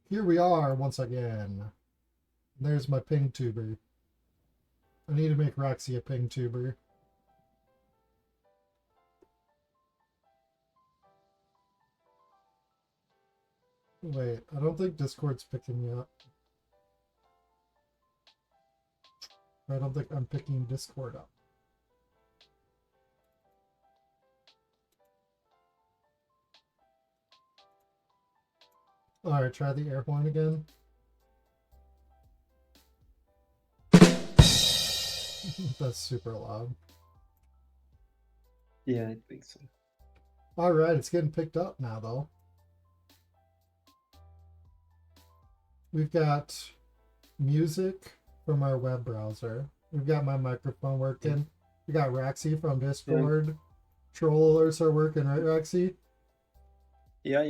Here we are once again. There's my ping tuber. I need to make Roxy a ping tuber. Wait, I don't think Discord's picking me up. I don't think I'm picking Discord up. Alright, try the air horn again. That's super loud. Yeah, I think so. Alright, it's getting picked up now, though. We've got music from our web browser. We've got my microphone working. We got Roxy from Discord. Yeah. Troll alerts are working, right, Roxy? Yeah.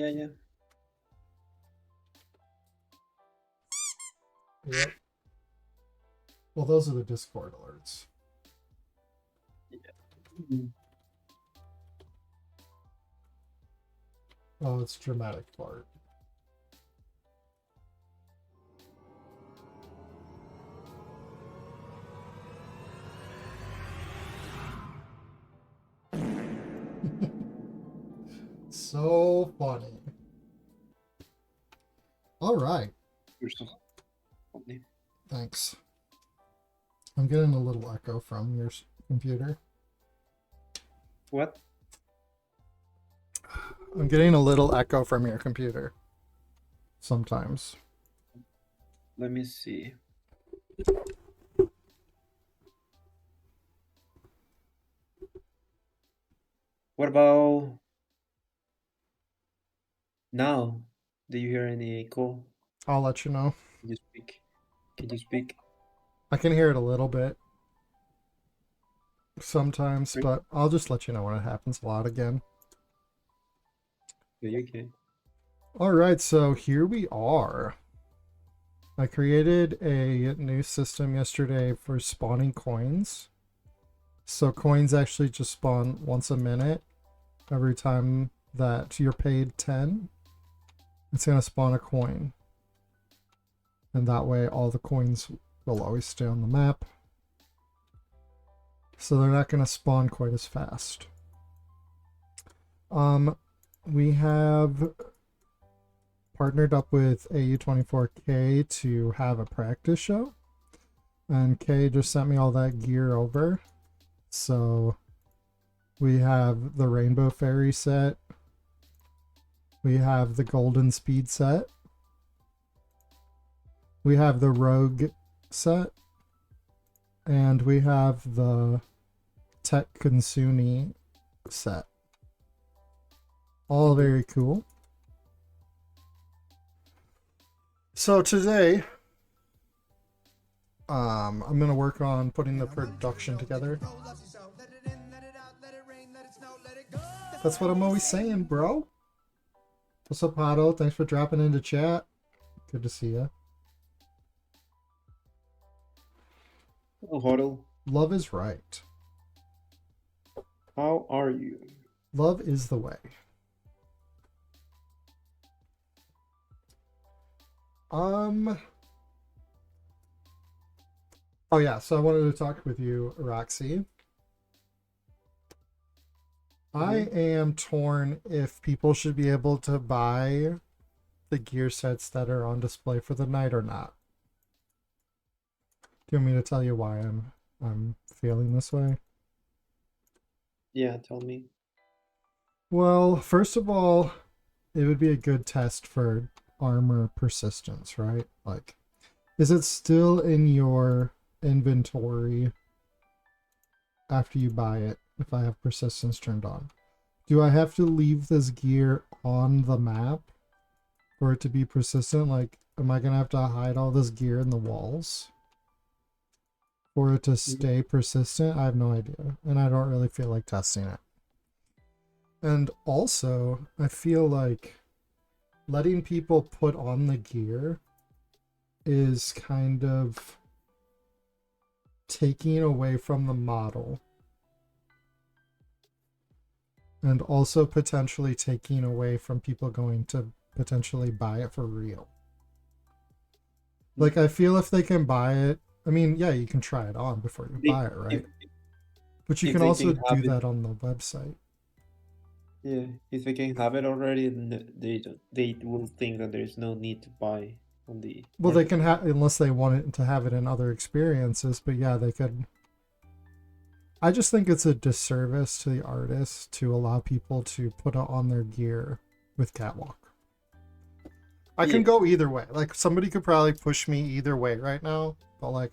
Yep. Well, those are the Discord alerts. Yeah. Mm-hmm. Oh, it's dramatic fart. So funny. All right. You're so funny. Thanks. I'm getting a little echo from your computer. What? I'm getting a little echo from your computer. Sometimes. Let me see. What about now? Do you hear any echo? I'll let you know. Can you speak? Can you speak? I can hear it a little bit. Sometimes, but I'll just let you know when it happens a lot again. Yeah, you can. All right, so here we are. I created a new system yesterday for spawning coins. So coins actually just spawn once a minute. Every time that you're paid 10, it's going to spawn a coin. And that way all the coins will always stay on the map. So they're not going to spawn quite as fast. We have partnered up with AU24K to have a practice show. And Kay just sent me all that gear over. So we have the Rainbow Fairy set. We have the Golden Speed set. We have the Rogue set. And we have the Tech Consuni set. All very cool. So today, I'm going to work on putting the production together. That's what I'm always saying, bro. What's up, Otto? Thanks for dropping into chat. Good to see you. Hello, Huddle. Love is right. How are you? Love is the way. Oh yeah, so I wanted to talk with you, Roxy. I am torn if people should be able to buy the gear sets that are on display for the night or not. Do you want me to tell you why I'm feeling this way? Yeah, tell me. Well, first of all, it would be a good test for armor persistence, right? Like, is it still in your inventory after you buy it if I have persistence turned on? Do I have to leave this gear on the map for it to be persistent? Like, am I gonna have to hide all this gear in the walls for it to stay persistent? I have no idea, and I don't really feel like testing it. And also, I feel like letting people put on the gear is kind of taking away from the model. And also potentially taking away from people going to potentially buy it for real. Like, I feel if they can buy it, I mean, yeah, you can try it on before you They, buy it, if right? But you if can they also can have do it, that on the website. yeah, if they can have it already, then they will think that there is no need to buy on the Well, they can marketplace. have, unless they want it to have it in other experiences, but yeah, they could. I just think it's a disservice to the artist to allow people to put it on their gear with Catwalk. I can Yeah, go either way. Like, somebody could probably push me either way right now, but like,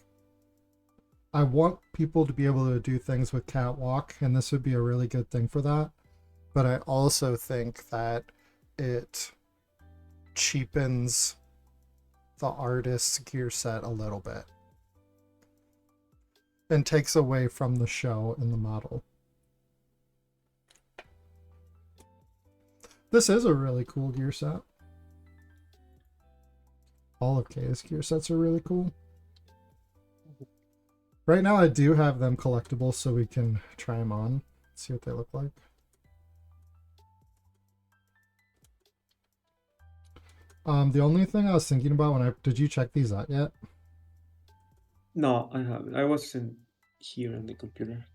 I want people to be able to do things with Catwalk, and this would be a really good thing for that. But I also think that it cheapens the artist's gear set a little bit and takes away from the show and the model. This is a really cool gear set. All of K's gear sets are really cool. Right now, I do have them collectible so we can try them on, see what they look like. The only thing I was thinking about did you check these out yet? no, I haven't. I wasn't here on the computer.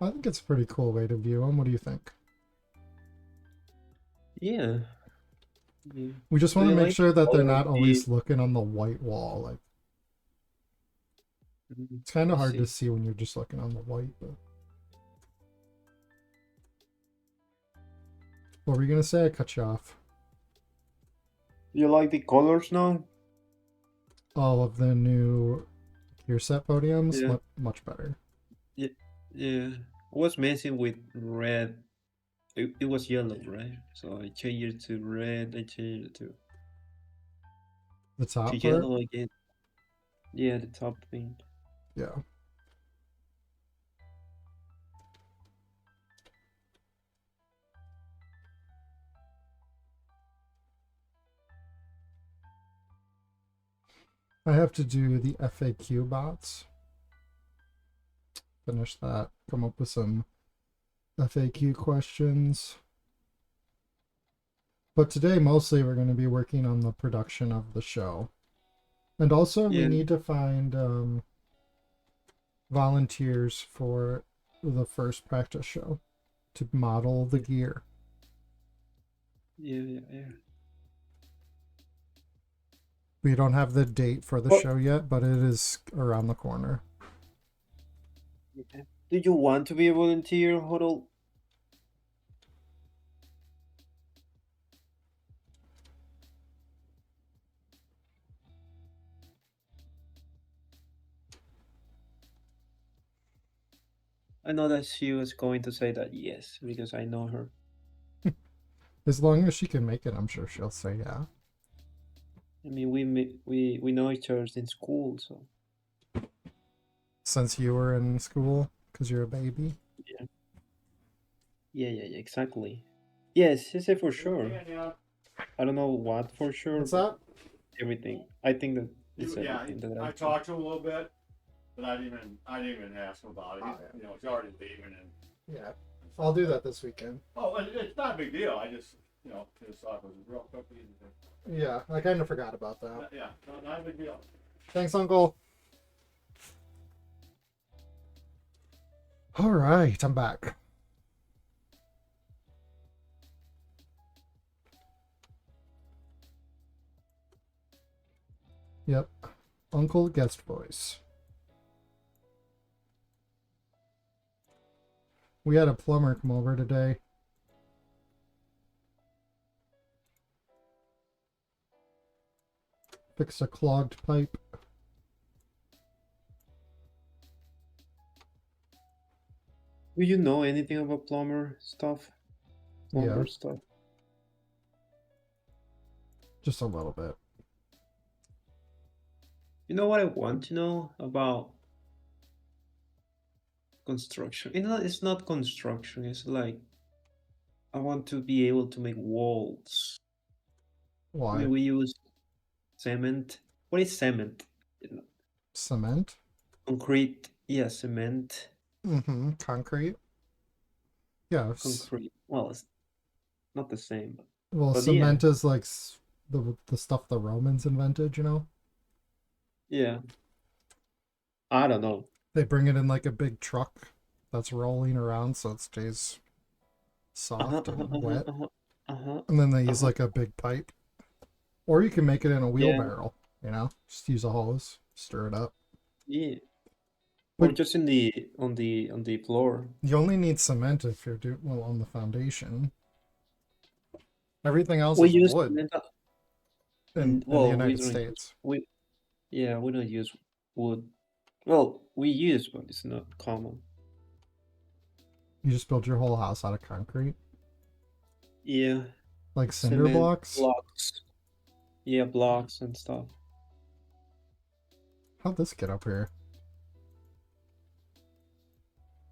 I think it's a pretty cool way to view them. What do you think? Yeah, yeah. We just Do want to you make like the sure that they're color of not the? always looking on the white wall. Like, it's kind of Let's hard to see. see when you're just looking on the white. But what were you gonna say? I cut you off. You like the colors now? All of the new gear set podiums, Yeah, much better. yeah, yeah. I was messing with red. It was yellow, right? So I changed it to red. I changed it The to top part, yellow again. Yeah, the top thing. yeah. I have to do the FAQ bots. Finish that. Come up with some FAQ questions. But today, mostly, we're going to be working on the production of the show. And also, we Yeah, need to find volunteers for the first practice show to model the gear. yeah, yeah, yeah. We don't have the date for the Well, show yet, but it is around the corner. okay. Do you want to be a volunteer, Huddle? I know that she was going to say that yes, because I know her. As long as she can make it, I'm sure she'll say yeah. I mean, we know each other in school, so Since you were in school, because you're a baby. yeah, yeah, yeah, yeah, exactly. Yes, she said for sure. I don't know what for sure, What's but that? everything. I think that it's Yeah, everything that I I think. talked to him a little bit, but I didn't even ask him about it. Oh, yeah. You know, he's already leaving, and Yeah. I'll do that this weekend. it's not a big deal. I just, you know, just thought it was a real quick, easy thing. Yeah, I kind of forgot about that. Yeah, not a big deal. Thanks, Uncle. All right, I'm back. Yep. Uncle guest voice. We had a plumber come over today. Fix a clogged pipe. Do you know anything about plumber stuff? Yeah, Plumber stuff. just a little bit. You know what I want to know about construction? You know, it's not construction. It's like I want to be able to make walls. I Why? mean, we use cement. What is cement? Cement? Concrete. Yeah, cement. Mm-hmm. Concrete. Yeah. Concrete. Well, it's not the same, Well, but yeah, cement is like the stuff the Romans invented. You know, yeah. I don't know. they bring it in like a big truck that's rolling around, so it stays Uh-huh, soft uh-huh, and uh-huh, wet, uh-huh, uh-huh, and then they use uh-huh. like a big pipe, or you can make it in a Yeah, wheelbarrow. You know, just use a hose, stir it up. yeah. Or But just in the on the floor. you only need cement if you're doing well on the foundation. Everything else We is use wood in the well, we United don't use States. we yeah, we don't use wood. Well, we use, but it's not common. You just build your whole house out of concrete, Yeah, like cinder cement blocks. blocks. Yeah, blocks and stuff. How'd this get up here?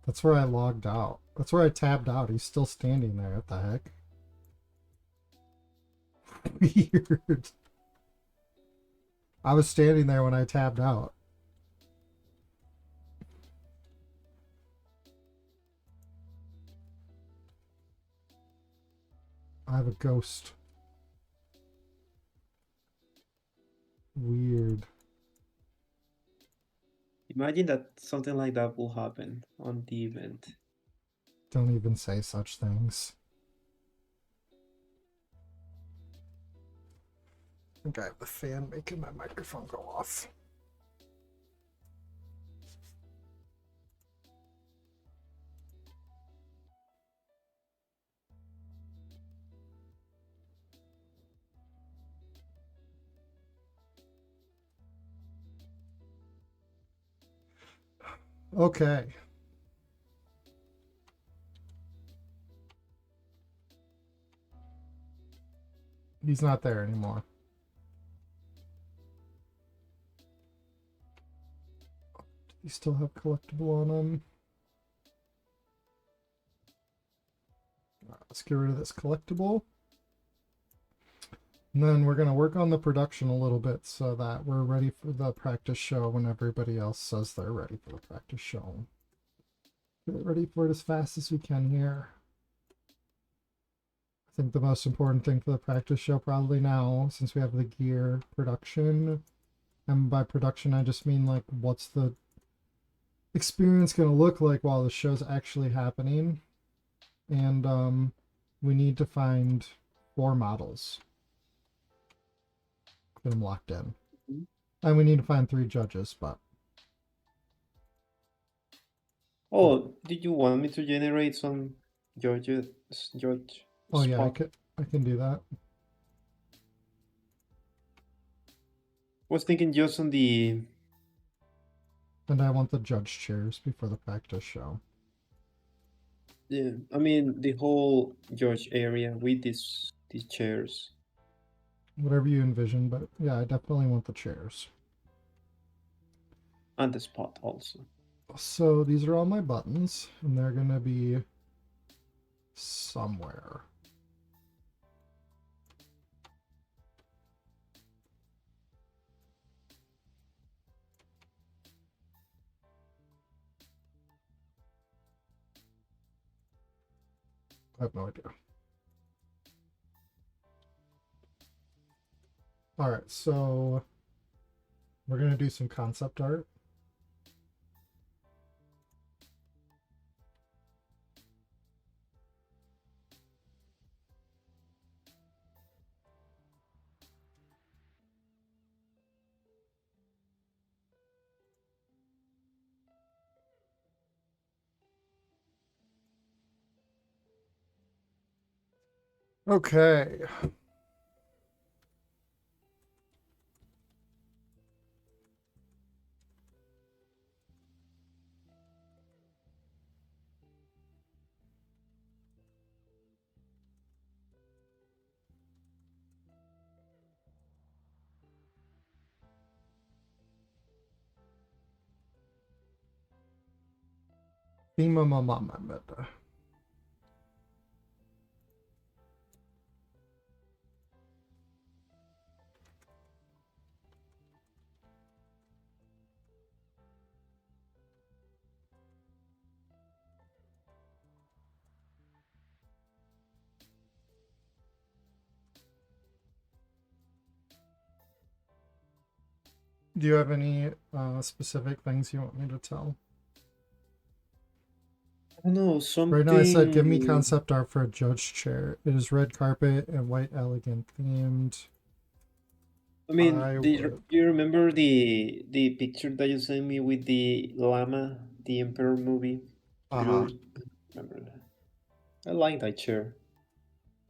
That's where I logged out. That's where I tabbed out. He's still standing there. What the heck? Weird. I was standing there when I tabbed out. I have a ghost. Weird. Imagine that something like that will happen on the event. Don't even say such things. I think I have the fan making my microphone go off. Okay. He's not there anymore. Do you still have collectible on him? Let's get rid of this collectible. And then we're going to work on the production a little bit so that we're ready for the practice show when everybody else says they're ready for the practice show. Get ready for it as fast as we can here. I think the most important thing for the practice show probably now, since we have the gear, production. And by production, I just mean like what's the experience going to look like while the show's actually happening. And we need to find 4 models. Get them locked in. Mhm. And we need to find 3 judges, but Oh, did you want me to generate some George George oh yeah, spot? I can do that. Was thinking just on the And I want the judge chairs before the practice show. yeah, I mean the whole George area with these chairs Whatever you envision, but yeah, I definitely want the chairs. and the spot also. So these are all my buttons, and they're gonna be somewhere. I have no idea. All right, so we're gonna do some concept art. Okay. Thema mama. Do you have any specific things you want me to tell? I don't know, Right now I said give me something. concept art for a judge chair. It is red carpet and white elegant themed. I mean, I do would. you remember the picture that you sent me with the llama, the Emperor movie? Uh-huh. Remember that? I like that chair.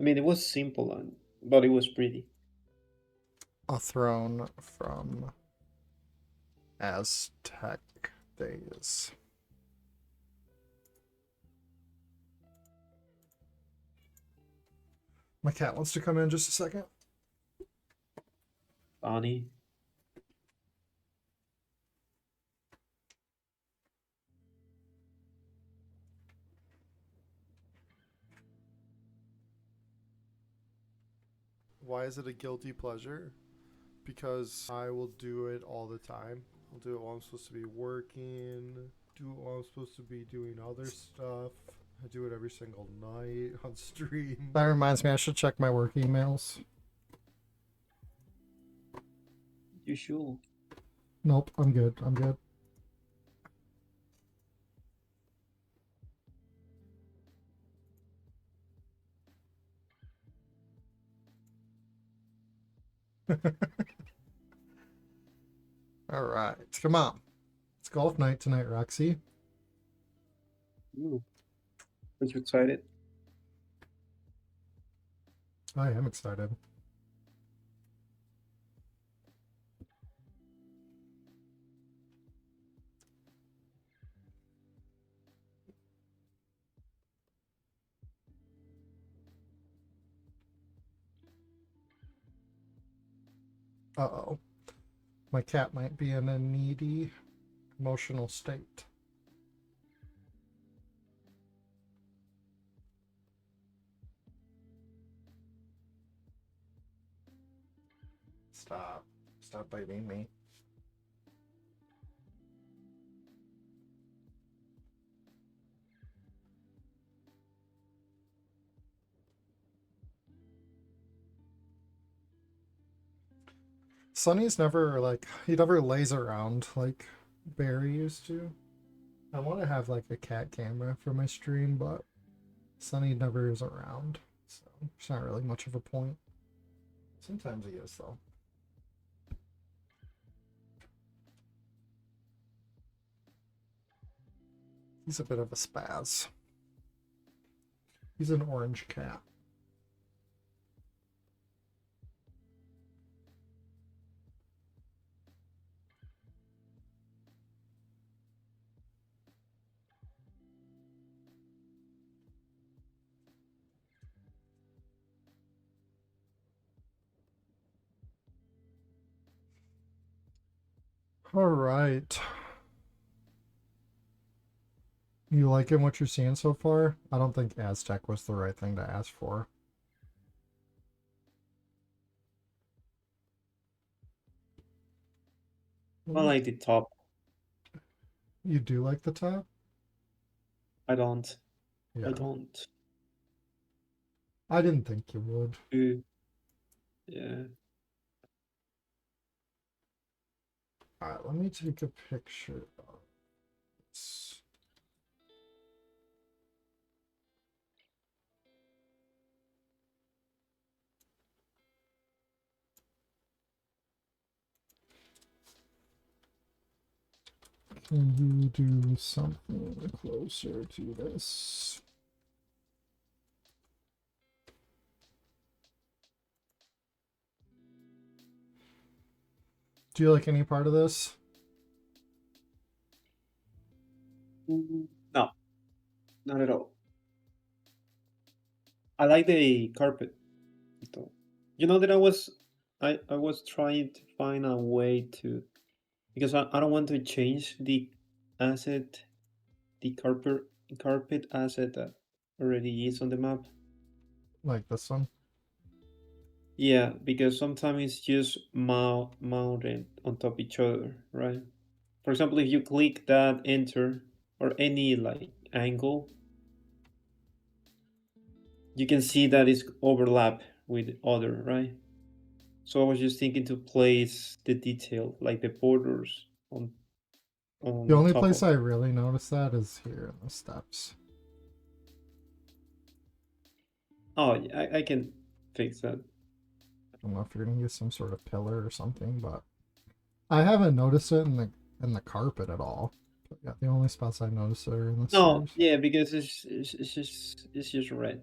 I mean, it was simple but it was pretty. A throne from Aztec days. My cat wants to come in just a second. Funny. Why is it a guilty pleasure? Because I will do it all the time. I'll do it while I'm supposed to be working, do it while I'm supposed to be doing other stuff. I do it every single night on stream. That reminds me, I should check my work emails. You should. Nope, I'm good. I'm good. All right, come on. It's golf night tonight, Roxy. Ooh. Are you excited? I am excited. Uh-oh. My cat might be in a needy emotional state. Stop. Stop biting me. Sonny's never, like, he never lays around like Barry used to. I want to have, like, a cat camera for my stream, but Sonny never is around. So, it's not really much of a point. Sometimes he is, though. He's a bit of a spaz. He's an orange cat. All right. You liking what you're seeing so far? I don't think Aztec was the right thing to ask for. I like the top. You do like the top? I don't. I Yeah. don't. I didn't think you would. Yeah. All right, let me take a picture of this. Can you do something closer to this? Do you like any part of this? No, not at all. I like the carpet, though. You know that I was trying to find a way to, because I don't want to change the asset, the carpet asset that already is on the map. Like this one? Yeah, because sometimes it's just mounted on top each other, right? For example, if you click that enter or any like angle, you can see that it's overlap with other, right? So I was just thinking to place the detail, like the borders The on only top place of. I really notice that is here in the steps. Oh, yeah, I can fix that. I don't know if you're gonna use some sort of pillar or something, but I haven't noticed it in the carpet at all. But yeah, the only spots I noticed are in the No, stairs. yeah, because it's just red.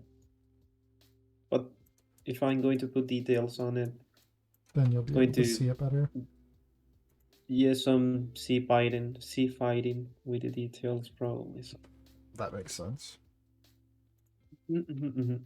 But if I'm going to put details on it, Then you'll it's be going able to to see it better. yes, some sea fighting with the details probably. So. That makes sense. Mhm.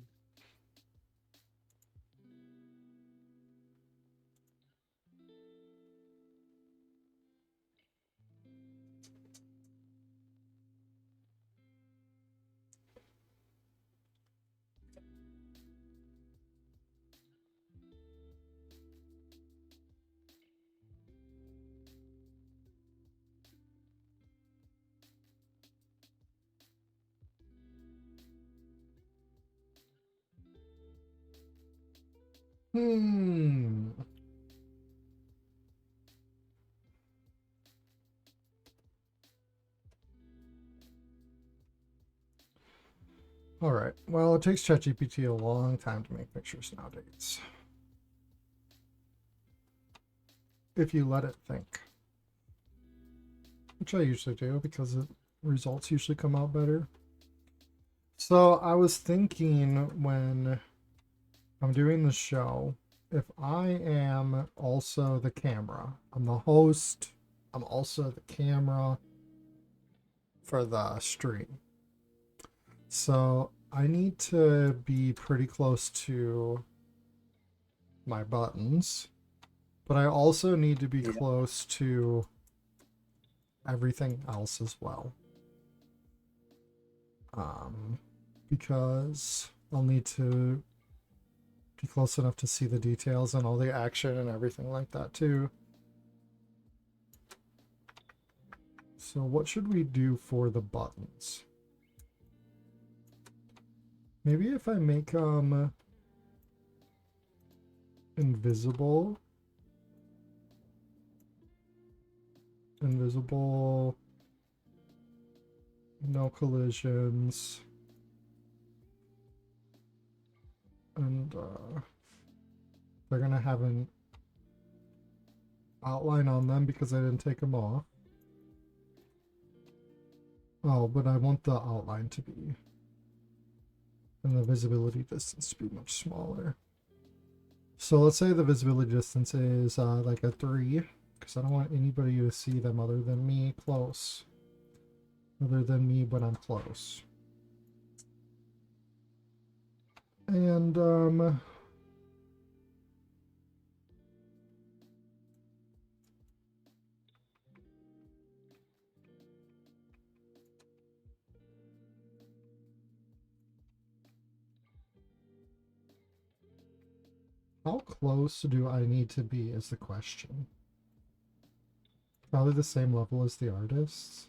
Hmm. All right. Well, it takes ChatGPT a long time to make pictures nowadays. If you let it think, which I usually do because the results usually come out better. So I was thinking when I'm doing the show, if I am also the camera, I'm the host, I'm also the camera for the stream. So I need to be pretty close to my buttons, but I also need to be Yeah. close to everything else as well. Um, because I'll need to be close enough to see the details and all the action and everything like that too. So what should we do for the buttons? Maybe if I make invisible, no collisions, and they're gonna have an outline on them because I didn't take them off. Oh, but I want the outline to be and the visibility distance to be much smaller. So let's say the visibility distance is like a 3, because I don't want anybody to see them other than me close. Other than me when I'm close. And how close do I need to be is the question. Probably the same level as the artists.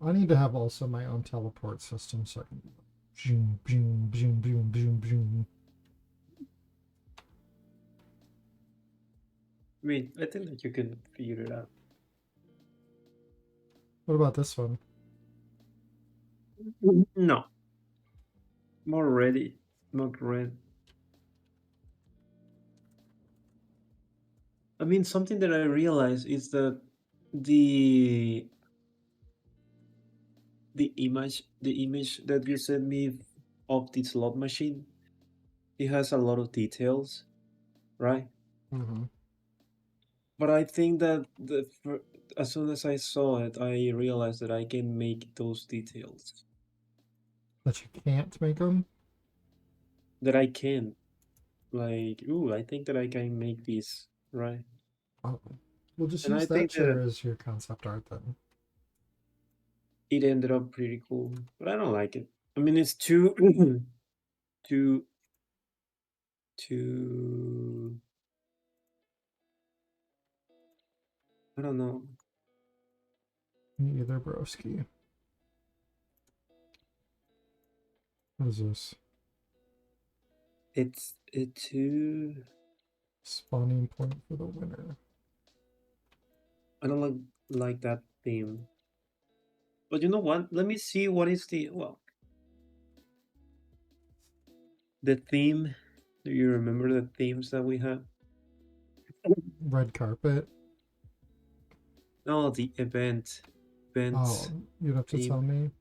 I need to have also my own teleport system so I can zoom, zoom, zoom, zoom, zoom, zoom. I mean, I think that you can figure it out. What about this one? No, more ready, not red. I mean, something that I realized is that the the image that you sent me of the slot machine, it has a lot of details, right? Mm-hmm. But I think that as soon as I saw it, I realized that I can make those details. That you can't make them? That I can. Like, ooh, I think that I can make this, right? Oh. We'll just And I use that think that chair as your concept art then. it ended up pretty cool, but I don't like it. I mean, it's too, too, too. I don't know. Me either, broski. What is this? It's too. Spawning point for the winner. I don't like that theme. But you know what? Let me see what is the theme. Do you remember the themes that we have? Red carpet. No, the Oh, events you'd have to tell theme. me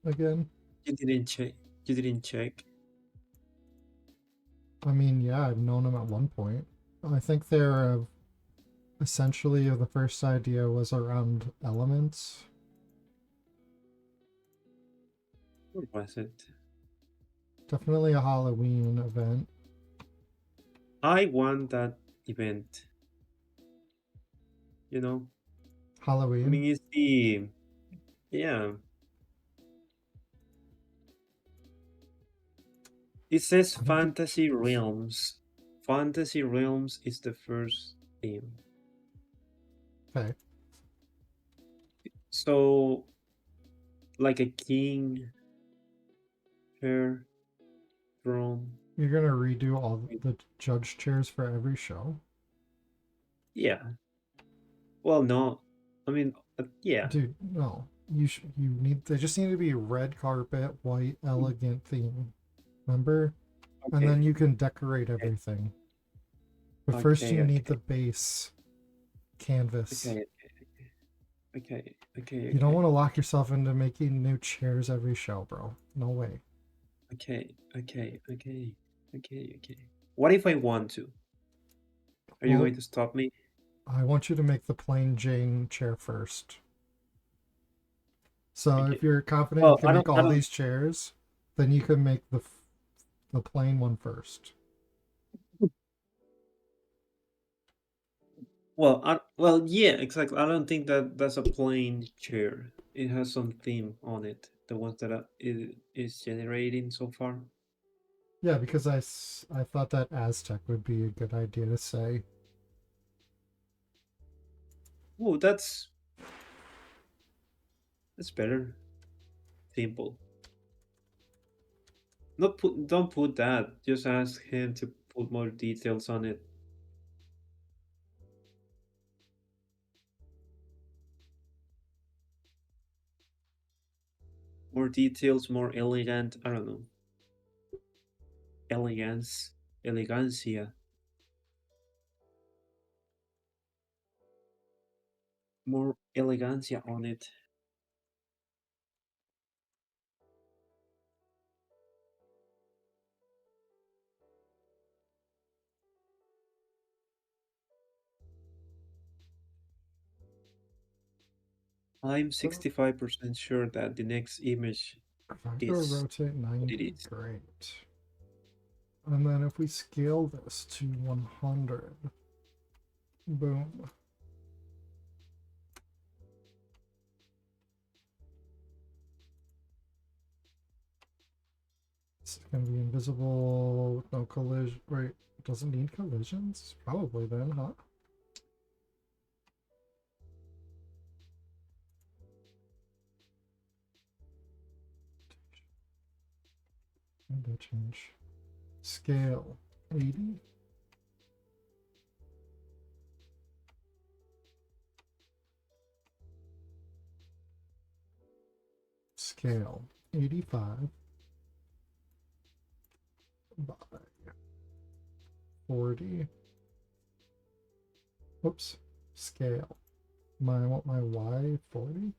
again. You didn't check. You didn't check. I mean, yeah, I've known them at one point. I think they're essentially the first idea was around elements. What was it? Definitely a Halloween event. I want that event. You know, I Halloween. mean, it's the yeah. It says I need to Fantasy Realms. Fantasy Realms is the first theme. Okay. So, like a king, chair, throne. You're gonna redo all the judge chairs for every show? Yeah. Well, no. I mean, yeah. Dude, no. You need they just need to be red carpet, white, elegant theme. Remember? And then Okay. you can decorate Okay. everything. But first Okay. you need the Okay. base canvas. Okay. Okay. Okay. You don't Okay. want to lock yourself into making new chairs every show, bro. No way. Okay. Okay. Okay. Okay. Okay. What if I want to? Are you Well, going to stop me? I want you to make the plain Jane chair first. So if Okay. you're confident you Well, can I don't. make I all don't. these chairs, then you can make the plain one first. Well, yeah, exactly. I don't think that that's a plain chair. It has some theme on it. The ones that it is generating so far. Yeah, because I thought that Aztec would be a good idea to say. Oh, that's better. Simple. Don't put that. Just ask him to put more details on it. More details, more elegant. I don't know. Elegance, elegancia. More elegancia on it. I'm So 65% sure that the next image if I go is rotate what it 90, is. great. And then if we scale this to 100, boom. It's going to be invisible with no collision. Wait, it doesn't need collisions? Probably then, huh? When did that change? Scale 80. Scale 85 by 40. Oops. Scale. I want my Y 40.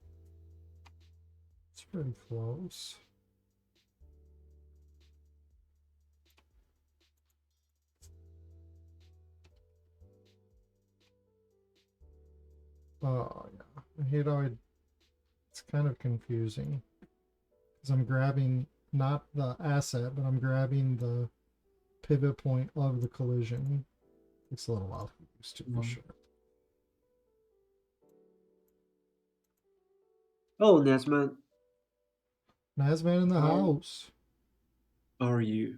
It's pretty close. Oh yeah. I hate how it's kind of confusing. Because I'm grabbing not the asset, but I'm grabbing the pivot point of the collision. Takes a little while to get used to for Mm. sure. Oh, Nesman, Nazman in the how house. are you?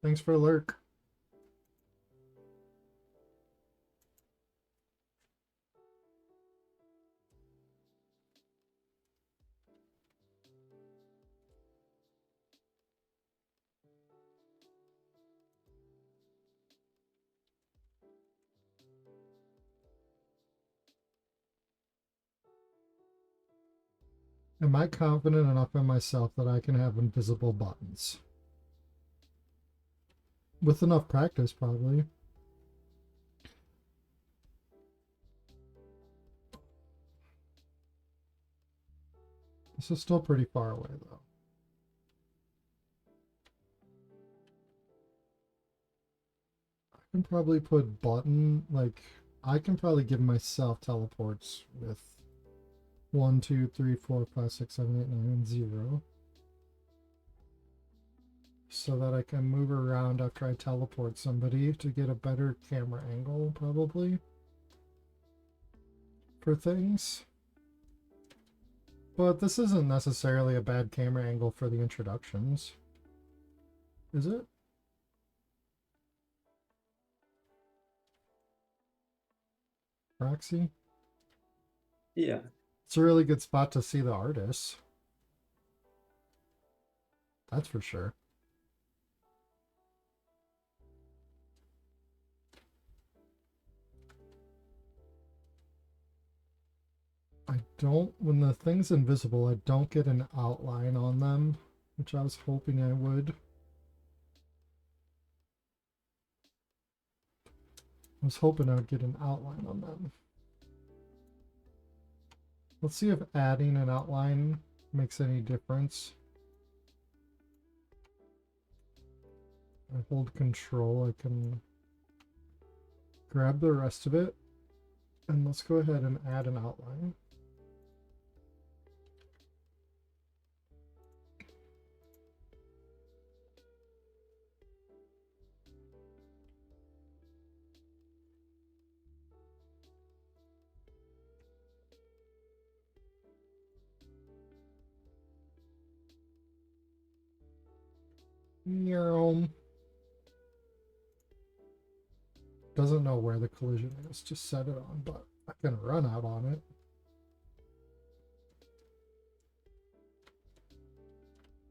Thanks for lurk. Am I confident enough in myself that I can have invisible buttons? With enough practice, probably. This is still pretty far away, though. I can probably put button, like, I can probably give myself teleports with 1, 2, 3, 4, 5, 6, 7, 8, 9, and 0. So that I can move around after I teleport somebody to get a better camera angle, probably, for things. But this isn't necessarily a bad camera angle for the introductions. Is it? Roxy? Yeah. It's a really good spot to see the artists. That's for sure. I don't, when the thing's invisible, I don't get an outline on them, which I was hoping I would. I was hoping I would get an outline on them. Let's see if adding an outline makes any difference. I hold control, I can grab the rest of it, and let's go ahead and add an outline. Meow. Doesn't know where the collision is to set it on, but I can run out on it.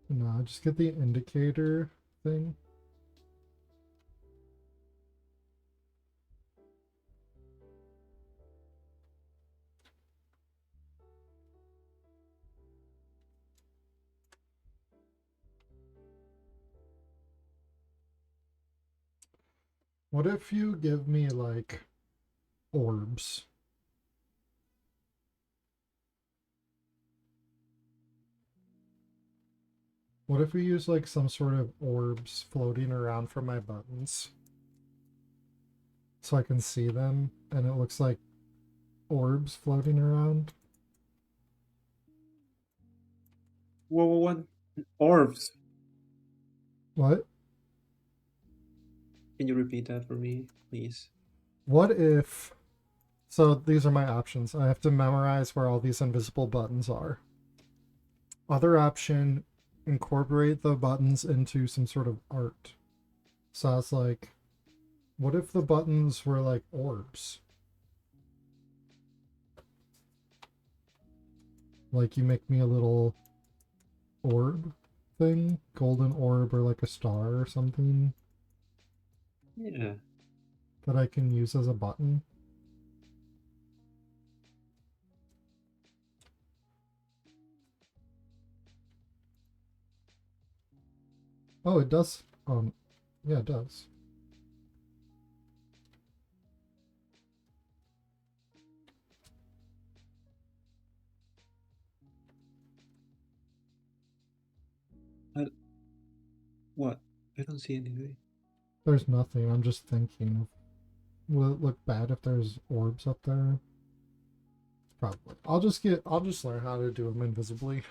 No, just get the indicator thing. What if you give me like orbs? What if we use like some sort of orbs floating around from my buttons? So I can see them and it looks like orbs floating around. What? Orbs. What? Can you repeat that for me, please? What if... So these are my options. I have to memorize where all these invisible buttons are. Other option, incorporate the buttons into some sort of art. So I was like, what if the buttons were like orbs? Like you make me a little orb thing, golden orb or like a star or something Yeah. that I can use as a button. Oh, it does. Yeah, it does. I, what? I don't see anything. There's nothing. I'm just thinking of, will it look bad if there's orbs up there? Probably. I'll just learn how to do them invisibly.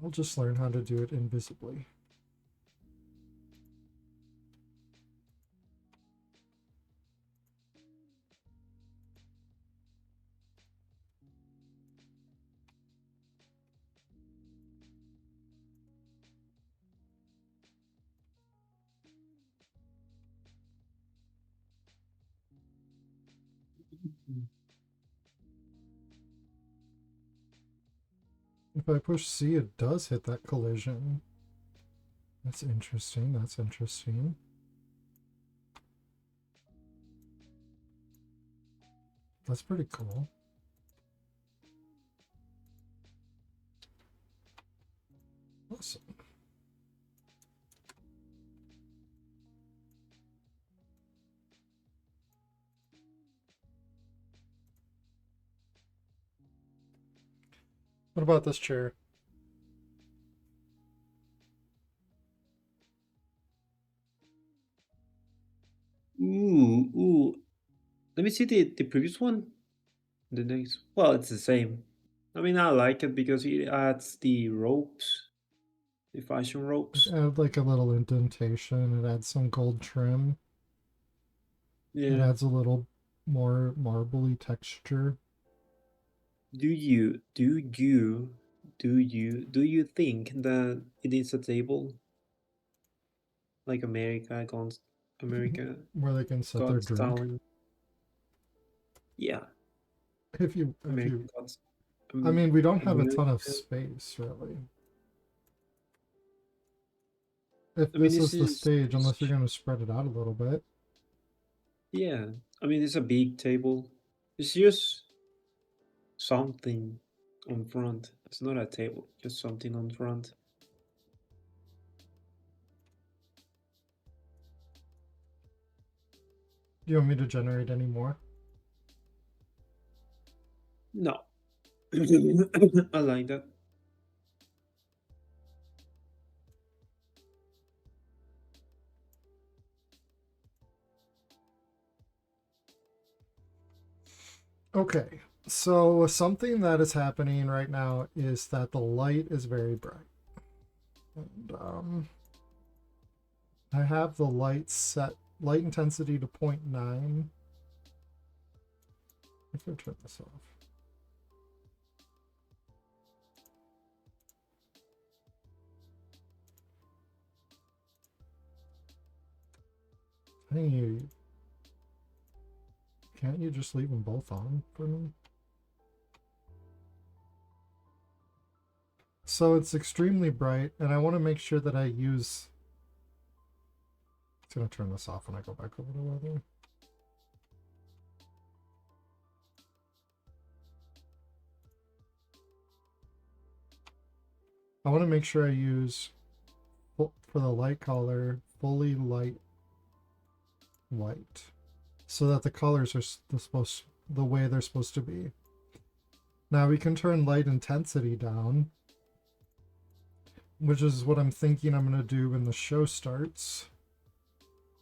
I'll just learn how to do it invisibly. If I push C, it does hit that collision. That's interesting. That's interesting. That's pretty cool. Awesome. What about this chair? Ooh. Let me see the previous one. The next. Well, it's the same. I mean, I like it because it adds the ropes, the fashion ropes. Add like a little indentation. It adds some gold trim. It Yeah. adds a little more marbly texture. Do you think that it is a table like America Where they can set their God's drink. talent? Yeah, If you American God's I mean, we don't have a ton of America. space really. If I mean, this this is the is stage, unless you're going to spread it out a little bit. yeah. I mean, it's a big table. It's just something on front. It's not a table, just something on front. Do you want me to generate any more? No, I like that. Okay, so something that is happening right now is that the light is very bright. And I have the light intensity to 0.9. If I turn this off. I think can't you just leave them both on for me? So it's extremely bright, and I want to make sure that I use. It's gonna turn this off when I go back over the weather. I want to make sure I use for the light color fully light white, so that the colors are the way they're supposed to be. Now we can turn light intensity down, which is what I'm thinking I'm going to do when the show starts.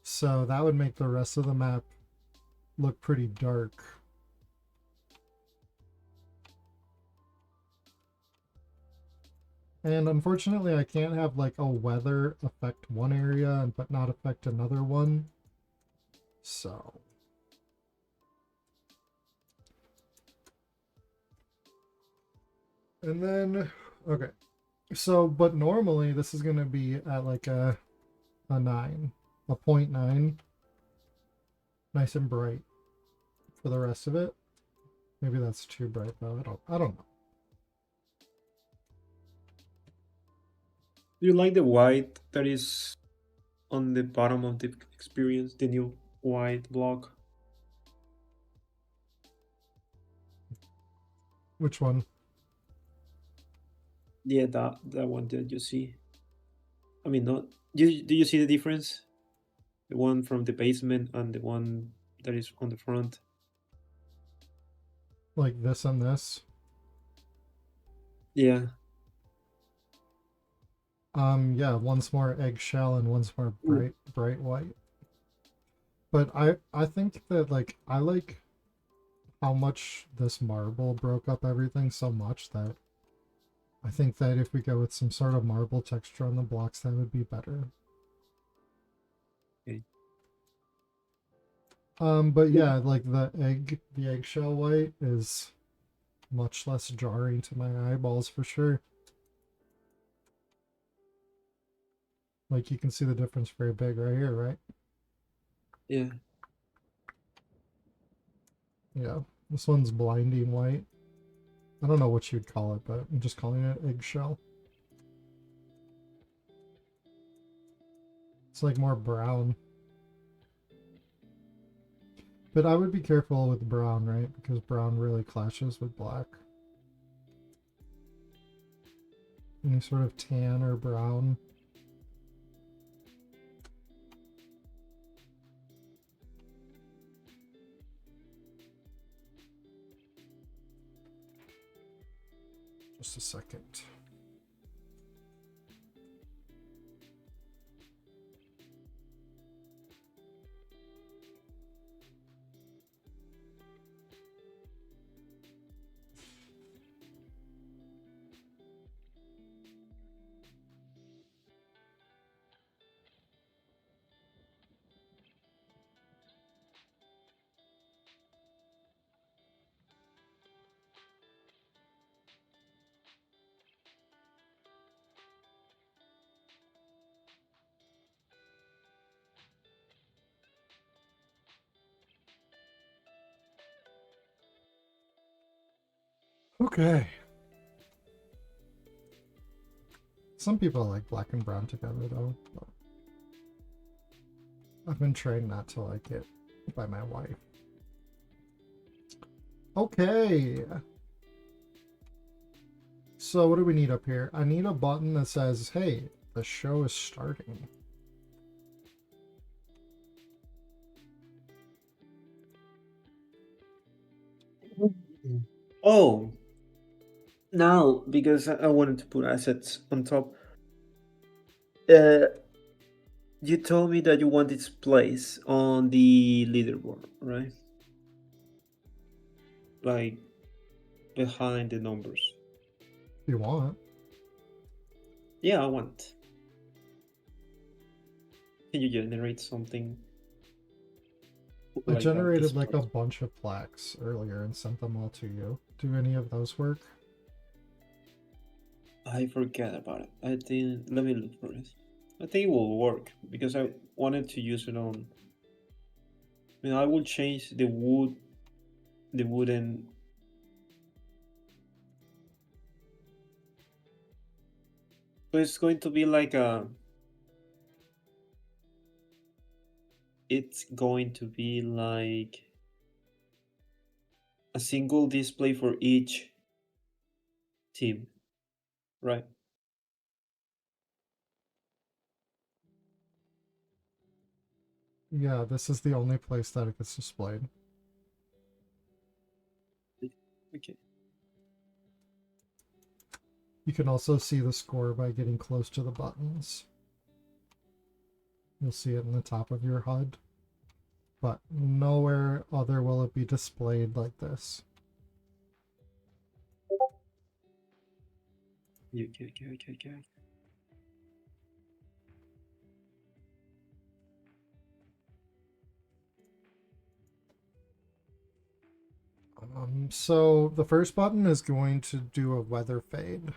So that would make the rest of the map look pretty dark. And unfortunately, I can't have like a weather affect one area but not affect another one. So. And then, okay. So, but normally this is going to be at like a 9, a 0.9. Nice and bright for the rest of it. Maybe that's too bright though. I don't know. Do you like the white that is on the bottom of the experience, the new white block? Which one? Yeah, that one that you see. I mean, not. Do you see the difference? The one from the basement and the one that is on the front. Like this and this? Yeah. Yeah, one's more eggshell and one's more Mm. bright white. But I think that like I like how much this marble broke up everything so much that I think that if we go with some sort of marble texture on the blocks, that would be better. Okay. But yeah, like the eggshell white is much less jarring to my eyeballs for sure. Like you can see the difference very big right here, right? Yeah. Yeah. This one's blinding white. I don't know what you'd call it, but I'm just calling it eggshell. It's like more brown. But I would be careful with brown, right? Because brown really clashes with black. Any sort of tan or brown. Just a second. Okay. Some people like black and brown together though. But I've been trained not to like it by my wife. Okay. So what do we need up here? I need a button that says, hey, the show is starting. Oh, now because I wanted to put assets on top. You told me that you want its place on the leaderboard, right? Like behind the numbers. If you want. Yeah, I want. Can you generate something I like that generated like a display? bunch of plaques earlier and sent them all to you. Do any of those work? I forget about it. I think. Let me look for it. I think it will work because I wanted to use it on. I mean, I will change the wooden. So it's going to be like a. It's going to be like a single display for each team, right? Yeah, this is the only place that it gets displayed. Okay. You can also see the score by getting close to the buttons. You'll see it in the top of your HUD. But nowhere other will it be displayed like this. Okay. So the first button is going to do a weather fade.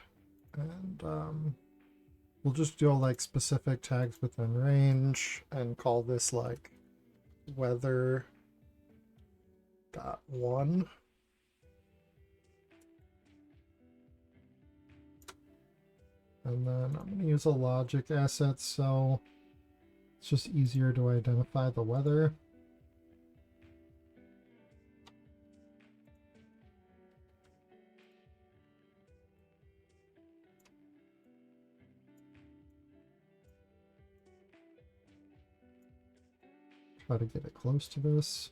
And we'll just do like specific tags within range and call this like weather dot one. And then I'm going to use a logic asset so it's just easier to identify the weather. Try to get it close to this.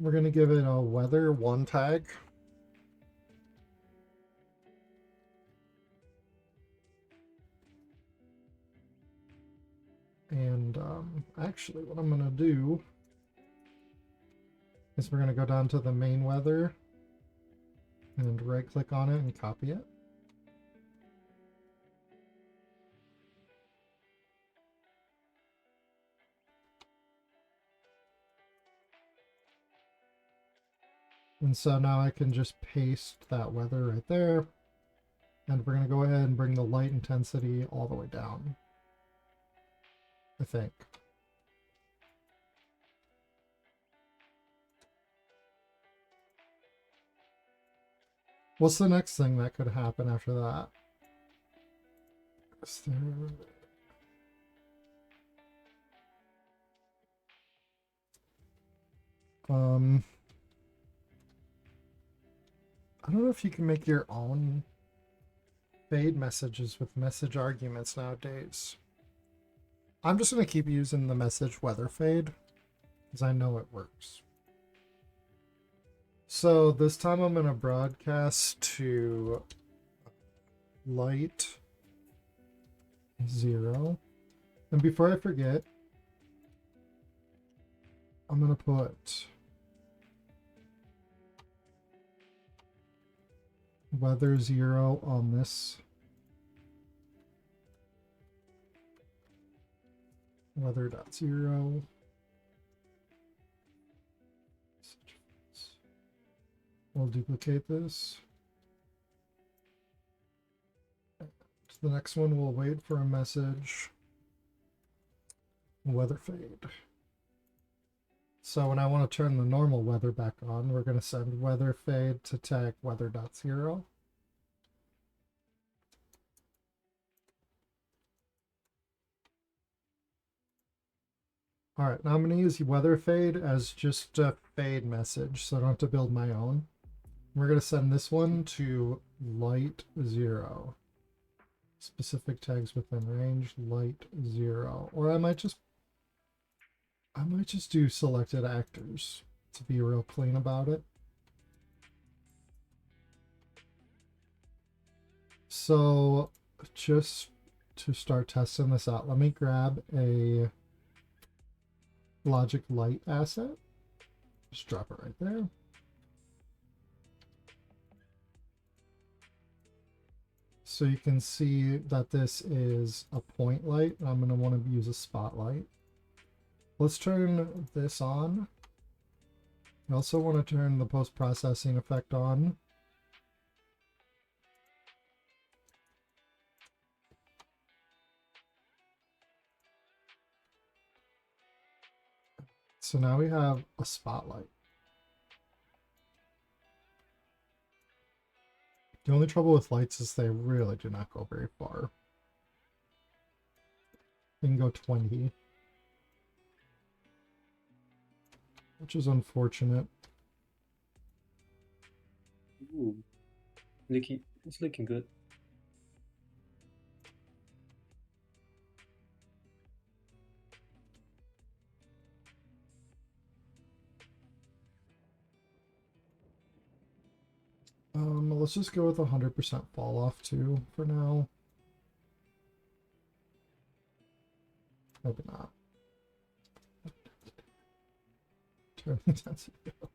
We're going to give it a weather one tag. And actually what I'm going to do is we're going to go down to the main weather and right click on it and copy it. And so now I can just paste that weather right there. And we're going to go ahead and bring the light intensity all the way down, I think. What's the next thing that could happen after that? Is there... I don't know if you can make your own fade messages with message arguments nowadays. I'm just going to keep using the message weather fade because I know it works. So this time I'm going to broadcast to light 0. And before I forget, I'm going to put weather 0 on this. Weather.0. We'll duplicate this. The next one we'll wait for a message. Weather fade. So when I want to turn the normal weather back on, we're going to send weather fade to tag weather.0. All right, now I'm going to use weather fade as just a fade message, so I don't have to build my own. We're going to send this one to light 0. Specific tags within range, light 0. Or I might just do selected actors to be real clean about it. So just to start testing this out, let me grab a logic light asset. Just drop it right there. So you can see that this is a point light. I'm going to want to use a spotlight. Let's turn this on. I also want to turn the post-processing effect on. So now we have a spotlight. The only trouble with lights is they really do not go very far. They can go 20. Which is unfortunate. Ooh. It's looking good. Let's just go with 100% fall off too for now. Maybe not. Turn intensity up.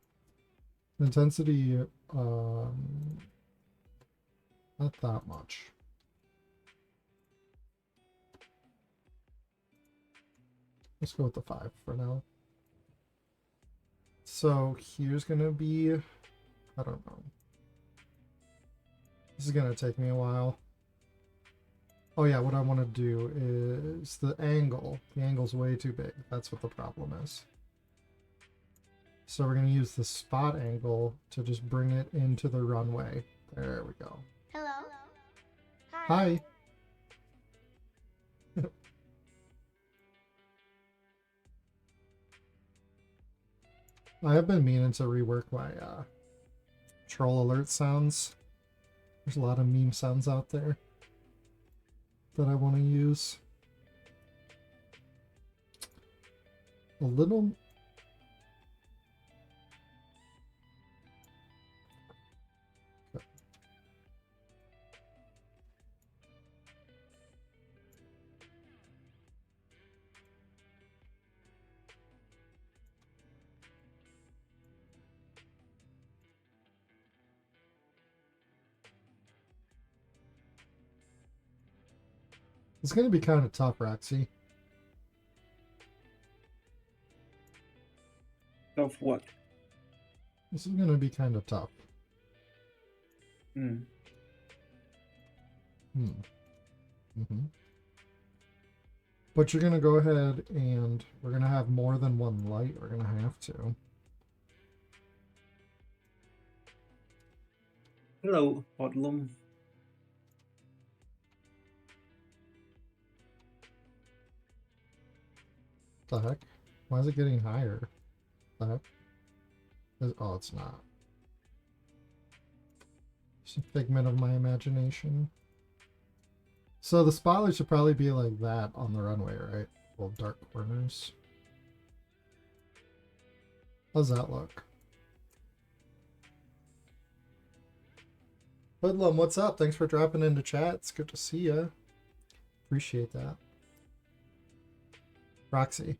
Intensity, not that much. Let's go with the 5 for now. So here's gonna be, I don't know. This is gonna take me a while. Oh yeah, what I want to do is the angle. The angle's way too big. That's what the problem is. So we're gonna use the spot angle to just bring it into the runway. There we go. Hello. Hi. I have been meaning to rework my troll alert sounds. There's a lot of meme sounds out there that I want to use. A little... It's going to be kind of tough, Roxy. Of what? This is going to be kind of tough. Hmm. But you're going to go ahead and we're going to have more than one light. We're going to have to. Hello, Odlum. The heck? Why is it getting higher? The heck? Oh, it's not. It's a figment of my imagination. So the spotlight should probably be like that on the runway, right? Little dark corners. How's that look? Hoodlum, what's up? Thanks for dropping into chat. It's good to see you. Appreciate that. Roxy.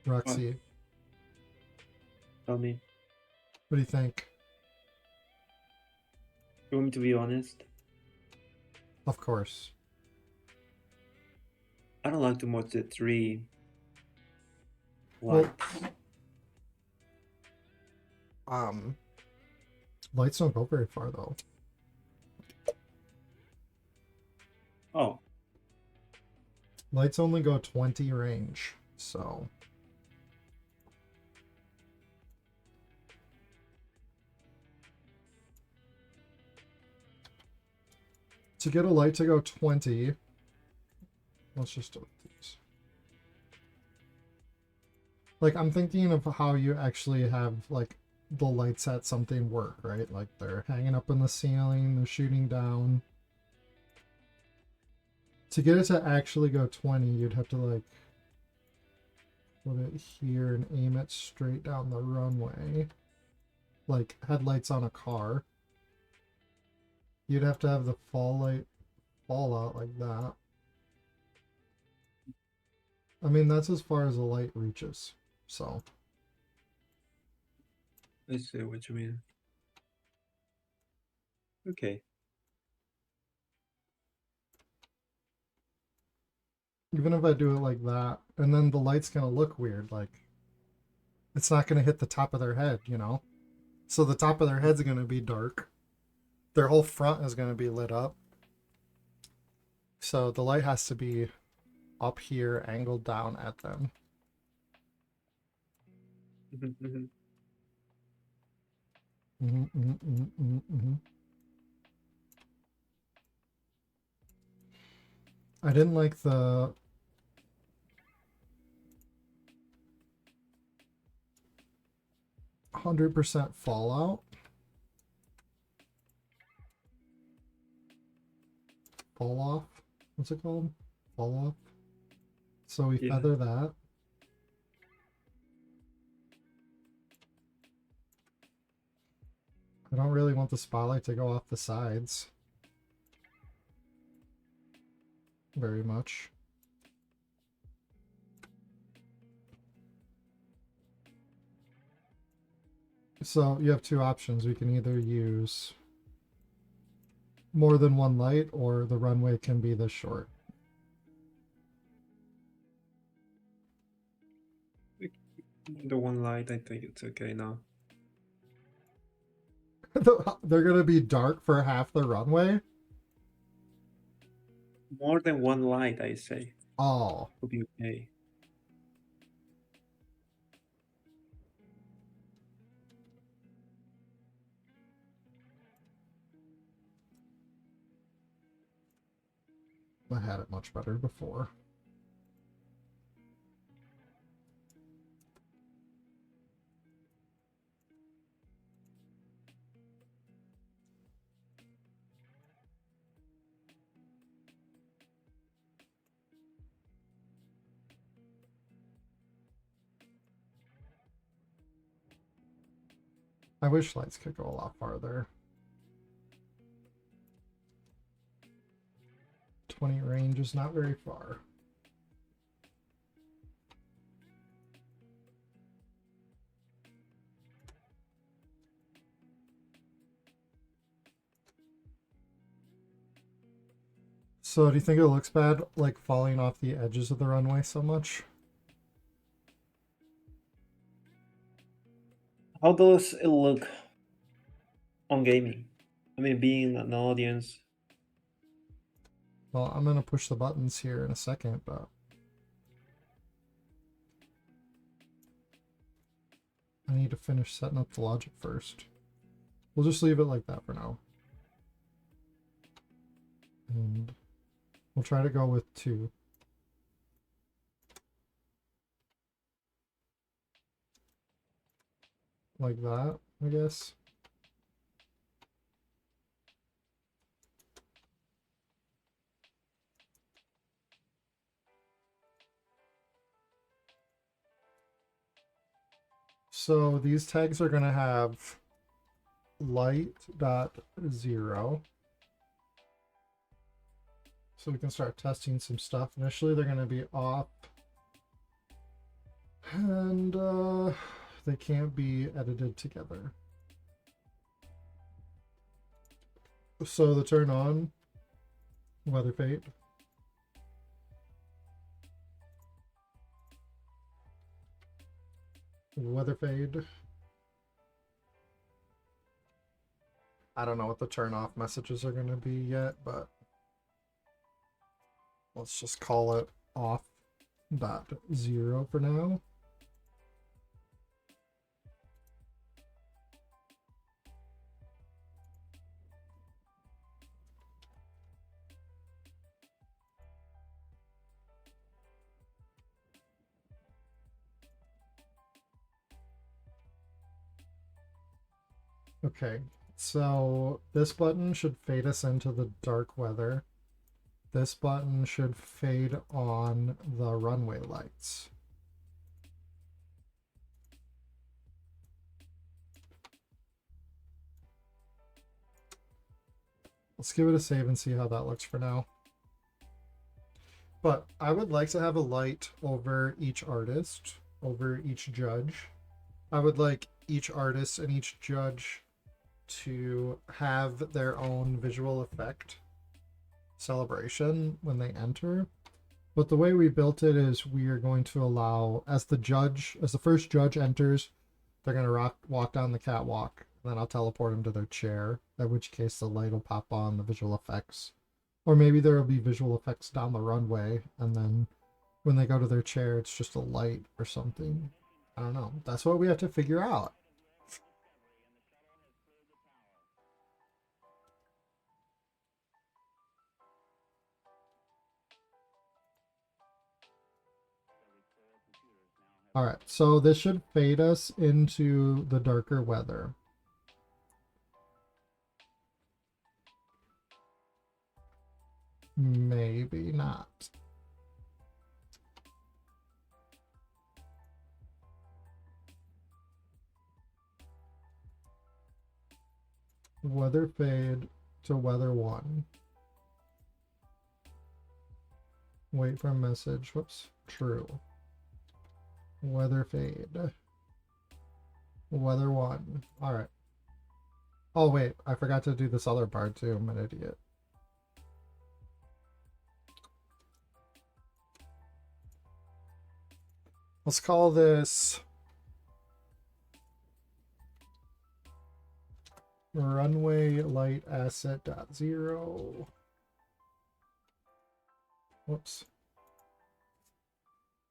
Roxy, Tell me. what do you think? You want me to be honest? Of course. I don't like too much the 3 Well, lights. Lights don't go very far though. Oh, Lights only go 20 range, so. To get a light to go 20, let's just do these. Like, I'm thinking of how you actually have, like, the lights at something work, right? Like, they're hanging up in the ceiling, they're shooting down. To get it to actually go 20, you'd have to, like, put it here and aim it straight down the runway. Like, headlights on a car. You'd have to have the fall light fall out like that. I mean, that's as far as the light reaches, so. I see what you mean. Okay. Even if I do it like that, and then the light's gonna look weird, like, it's not gonna hit the top of their head, you know? So the top of their head's gonna be dark. Their whole front is gonna be lit up. So the light has to be up here, angled down at them. Mhm. I didn't like the 100% fallout. Fall off. What's it called? Fall off. So we Yeah. feather that. I don't really want the spotlight to go off the sides very much. So you have two options. We can either use more than one light, or the runway can be this short. The one light, I think it's okay now. They're gonna be dark for half the runway. More than one light, I say. Oh, Would be okay. I had it much better before. I wish lights could go a lot farther. 20 range is not very far. So do you think it looks bad, like falling off the edges of the runway so much? How does it look on gaming? I mean, being an audience. Well, I'm gonna push the buttons here in a second, but I need to finish setting up the logic first. We'll just leave it like that for now. And we'll try to go with 2. like that, I guess. So these tags are going to have light.0. So we can start testing some stuff. Initially, they're going to be off. And they can't be edited together. So the turn on, weather fade. Weather fade. I don't know what the turn off messages are going to be yet, but let's just call it off.0 for now. Okay, so this button should fade us into the dark weather. This button should fade on the runway lights. Let's give it a save and see how that looks for now. But I would like to have a light over each artist, over each judge. I would like each artist and each judge to have their own visual effect celebration when they enter. But the way we built it is we are going to allow, as the first judge enters, they're going to walk down the catwalk. Then I'll teleport them to their chair, at which case the light will pop on, the visual effects. Or maybe there will be visual effects down the runway, and then when they go to their chair, it's just a light or something. I don't know. That's what we have to figure out. Alright, so this should fade us into the darker weather. Maybe not. Weather fade to weather 1. Wait for a message. Whoops. True. Weather fade. Weather 1. Alright. Oh, wait. I forgot to do this other part too. I'm an idiot. Let's call this runway light asset dot zero. Whoops.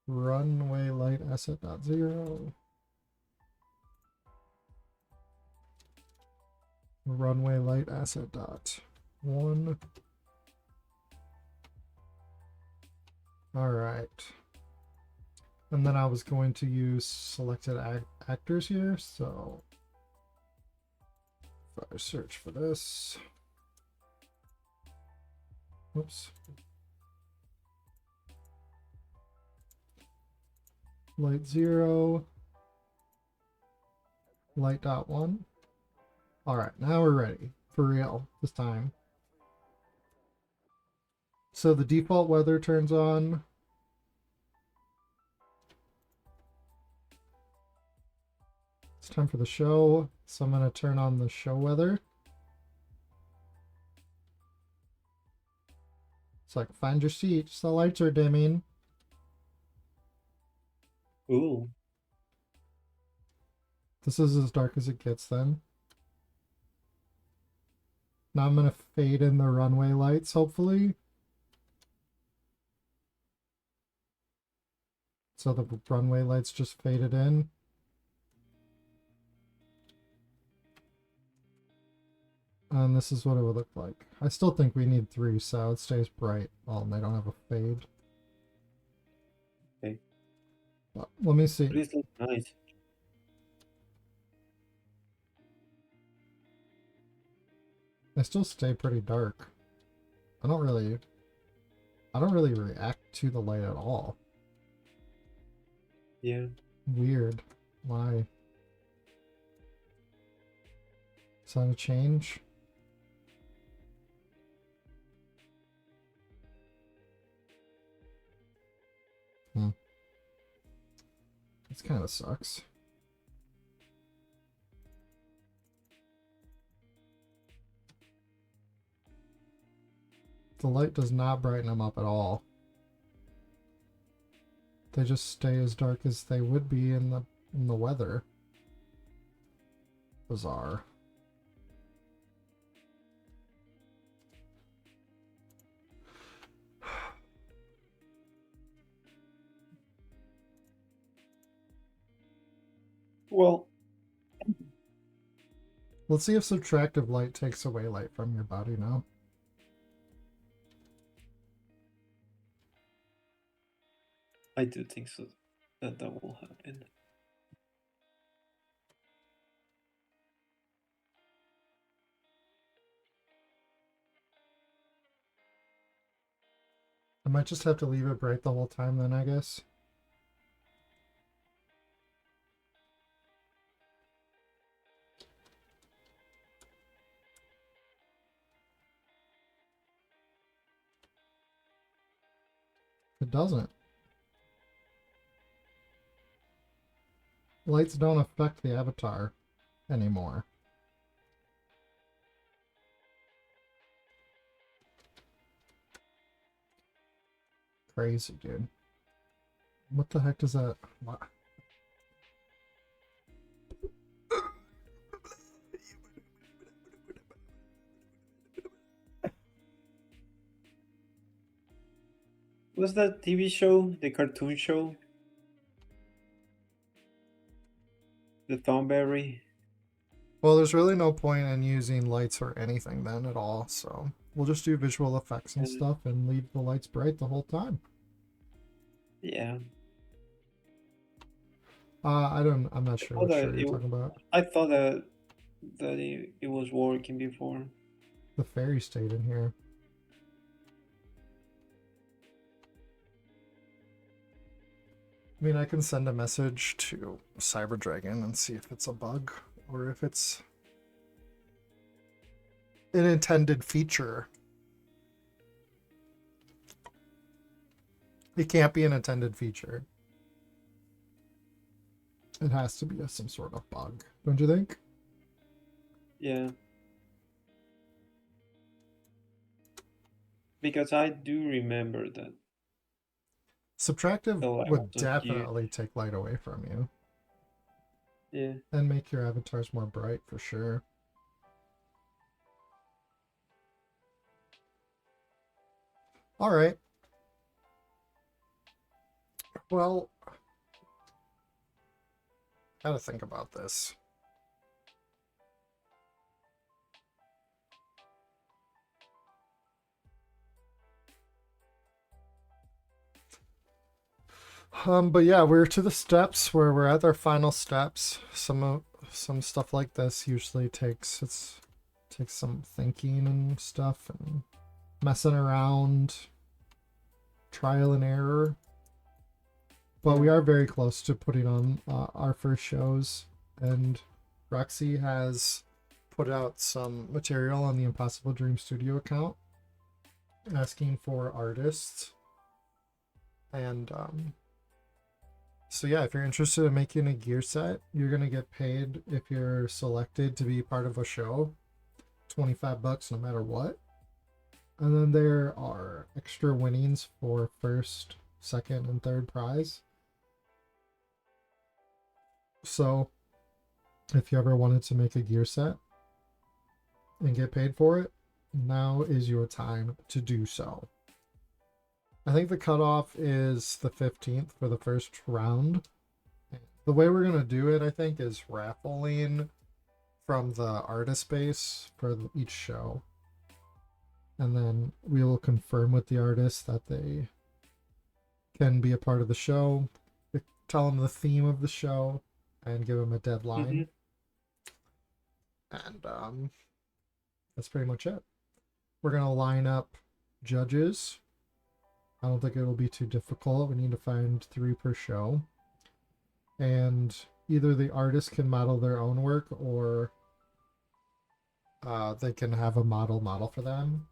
Runway light asset dot zero. Runway light asset dot 1. All right. And then I was going to use selected actors here. So if I search for this, whoops. Light 0, light dot 1. All right, now we're ready for real this time. So the default weather turns on. It's time for the show. So I'm going to turn on the show weather. It's like, find your seats. The lights are dimming. Ooh. This is as dark as it gets then. Now I'm going to fade in the runway lights, hopefully. So the runway lights just faded in. And this is what it would look like. I still think we need 3, so it stays bright. Well, they don't have a fade. Okay. But let me see. This looks nice. They still stay pretty dark. I don't really react to the light at all. Yeah. Weird. Why? Is that a change? This kind of sucks. The light does not brighten them up at all. They just stay as dark as they would be in the weather. Bizarre. Well, Let's see if subtractive light takes away light from your body now. I do think so. That will happen. I might just have to leave it bright the whole time then, I guess. It doesn't. Lights don't affect the avatar anymore. Crazy, dude. What the heck does that... What? What's that TV show? The cartoon show? The Thornberry? Well, there's really no point in using lights or anything then at all, so we'll just do visual effects and stuff and leave the lights bright the whole time. Yeah. I'm not sure what show you're it- talking about. I thought that it was working before. The fairy stayed in here. I mean, I can send a message to Cyber Dragon and see if it's a bug or if it's an intended feature. It can't be an intended feature. It has to be some sort of bug, don't you think? Yeah. Because I do remember that. Subtractive The light would was so definitely take light away from you Yeah. and make your avatars more bright for sure. All right. Well, gotta think about this. But yeah, we're to the steps where we're at our final steps. Some stuff like this usually takes some thinking and stuff and messing around, trial and error. But we are very close to putting on our first shows, and Roxy has put out some material on the Impossible Dream Studio account asking for artists. And so yeah, if you're interested in making a gear set, you're gonna get paid if you're selected to be part of a show, $25 no matter what. And then there are extra winnings for first, second, and third prize. So if you ever wanted to make a gear set and get paid for it, now is your time to do so. I think the cutoff is the 15th for the first round. The way we're going to do it, I think, is raffling from the artist base for each show. And then we will confirm with the artist that they can be a part of the show, tell them the theme of the show, and give them a deadline. And that's pretty much it. We're going to line up judges. I don't think it'll be too difficult. We need to find 3 per show. And either the artist can model their own work, or they can have a model for them.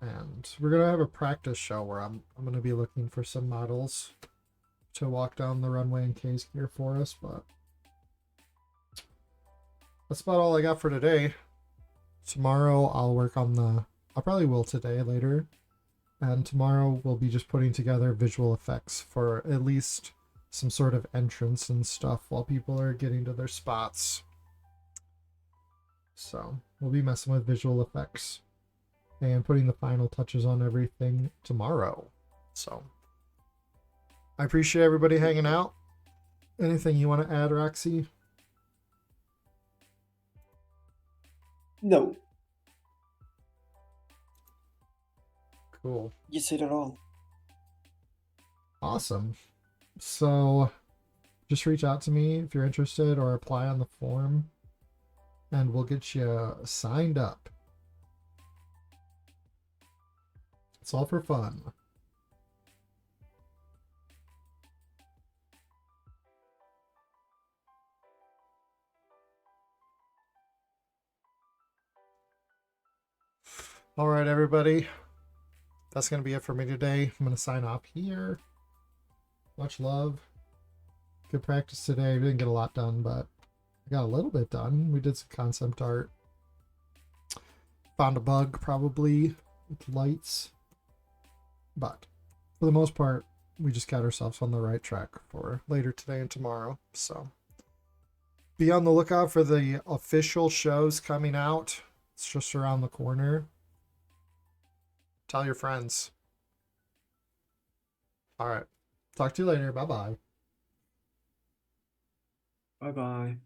And we're going to have a practice show where I'm going to be looking for some models to walk down the runway in case gear for us, but that's about all I got for today. Tomorrow I'll work on I probably will today later. And tomorrow we'll be just putting together visual effects for at least some sort of entrance and stuff while people are getting to their spots. So we'll be messing with visual effects and putting the final touches on everything tomorrow. So I appreciate everybody hanging out. Anything you want to add, Roxy? No, Cool. you said it all. Awesome. So just reach out to me if you're interested, or apply on the form, and we'll get you signed up. It's all for fun. All right, everybody. That's going to be it for me today. I'm going to sign off here. Much love. Good practice today. We didn't get a lot done, but I got a little bit done. We did some concept art. Found a bug, probably, with lights. But for the most part, we just got ourselves on the right track for later today and tomorrow. So be on the lookout for the official shows coming out. It's just around the corner. Tell your friends. All right. Talk to you later. Bye-bye. Bye bye.